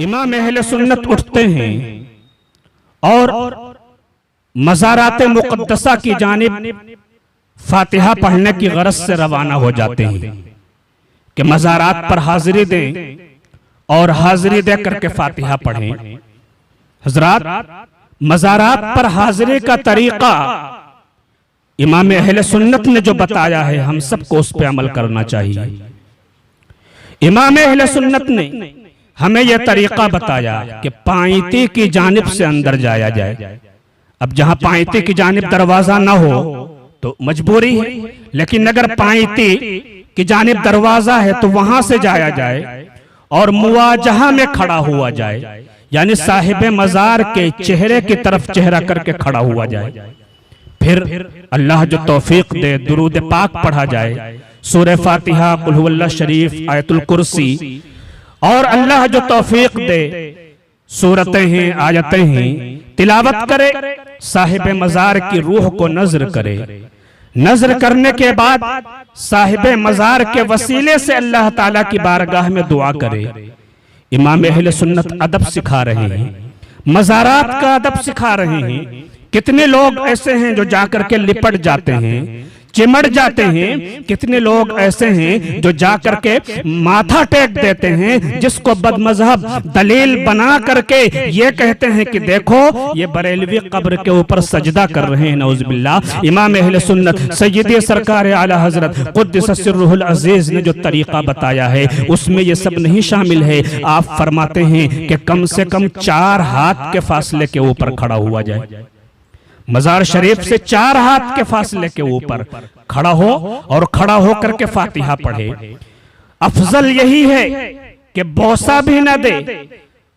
امام اہل سنت اٹھتے ہیں اور مزارات مقدسہ کی جانب فاتحہ پڑھنے کی غرض سے روانہ ہو جاتے ہیں کہ مزارات پر حاضری دیں اور حاضری دے کر کے فاتحہ پڑھیں۔ حضرات، مزارات پر حاضری کا طریقہ امام اہل سنت نے جو بتایا ہے، ہم سب کو اس پہ عمل کرنا چاہیے۔ امام اہل سنت نے ہمیں یہ طریقہ بتایا کہ پائنتی کی جانب سے اندر جایا جائے۔ اب جہاں پائنتی کی جانب دروازہ نہ ہو تو مجبوری ہے، لیکن اگر پائنتی کی جانب دروازہ ہے تو وہاں سے جایا جائے اور مواجہہ میں کھڑا ہوا جائے، یعنی صاحب مزار کے چہرے کی طرف چہرہ کر کے کھڑا ہوا جائے۔ پھر اللہ جو توفیق دے درود پاک پڑھا جائے، سورہ فاتحہ، قل هو اللہ شریف، آیت الکرسی، اور اللہ جو توفیق دے سورتیں ہیں، آیتیں ہیں، تلاوت کرے، صاحب مزار کی روح کو نظر کرے۔ نظر کرنے کے بعد صاحب مزار کے وسیلے سے اللہ تعالیٰ کی بارگاہ میں دعا کرے۔ امام اہل سنت ادب سکھا رہے ہیں، مزارات کا ادب سکھا رہے ہیں۔ کتنے لوگ ایسے ہیں جو جا کر کے لپٹ جاتے ہیں، چمڑ جاتے ہیں، کتنے لوگ ایسے ہیں جو جا کر کے ماتھا ٹیک دیتے ہیں، جس کو بد مذہب دلیل بنا کر کے یہ کہتے ہیں کہ دیکھو یہ بریلوی قبر کے اوپر سجدہ کر رہے ہیں، نعوذ باللہ۔ امام اہل سنت سیدی سرکار اعلی حضرت قدس سرہ العزیز نے جو طریقہ بتایا ہے اس میں یہ سب نہیں شامل ہے۔ آپ فرماتے ہیں کہ کم سے کم 4 ہاتھ کے فاصلے کے اوپر کھڑا ہوا جائے، مزار شریف سے 4 ہاتھ کے فاصلے کے اوپر کھڑا ہو اور کھڑا ہو کر کے فاتحہ پڑھے۔ افضل یہی ہے کہ بوسہ بھی نہ دے،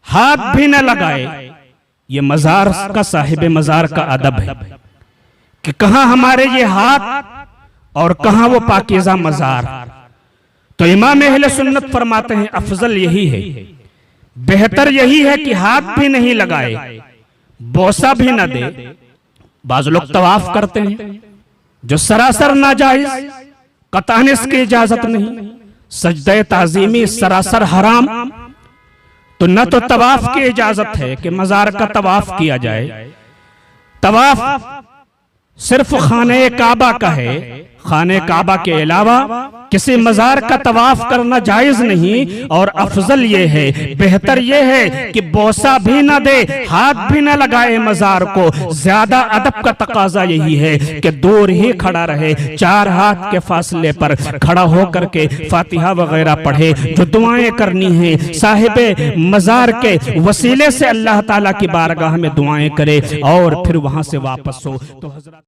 ہاتھ بھی نہ لگائے۔ یہ مزار کا صاحب مزار کا ادب ہے کہ کہاں ہمارے یہ ہاتھ اور کہاں وہ پاکیزہ مزار۔ تو امام اہل سنت فرماتے ہیں افضل یہی ہے، بہتر یہی ہے کہ ہاتھ بھی نہیں لگائے، بوسہ بھی نہ دے۔ بعض لوگ طواف کرتے ہیں جو سراسر ناجائز، قطعاً اس کی اجازت نہیں، سجدہ تعظیمی سراسر حرام۔ تو نہ تو طواف کی اجازت ہے کہ مزار کا طواف کیا جائے، طواف صرف خانہ کعبہ کا ہے، خانہ کعبہ کے علاوہ کسی مزار کا طواف کرنا جائز نہیں۔ اور افضل یہ ہے، بہتر یہ ہے کہ بوسہ بھی نہ دے، ہاتھ بھی نہ لگائے مزار کو۔ زیادہ ادب کا تقاضا یہی ہے کہ دور ہی کھڑا رہے، 4 ہاتھ کے فاصلے پر کھڑا ہو کر کے فاتحہ وغیرہ پڑھے، جو دعائیں کرنی ہیں صاحب مزار کے وسیلے سے اللہ تعالیٰ کی بارگاہ میں دعائیں کرے اور پھر وہاں سے واپس ہو۔ تو حضرت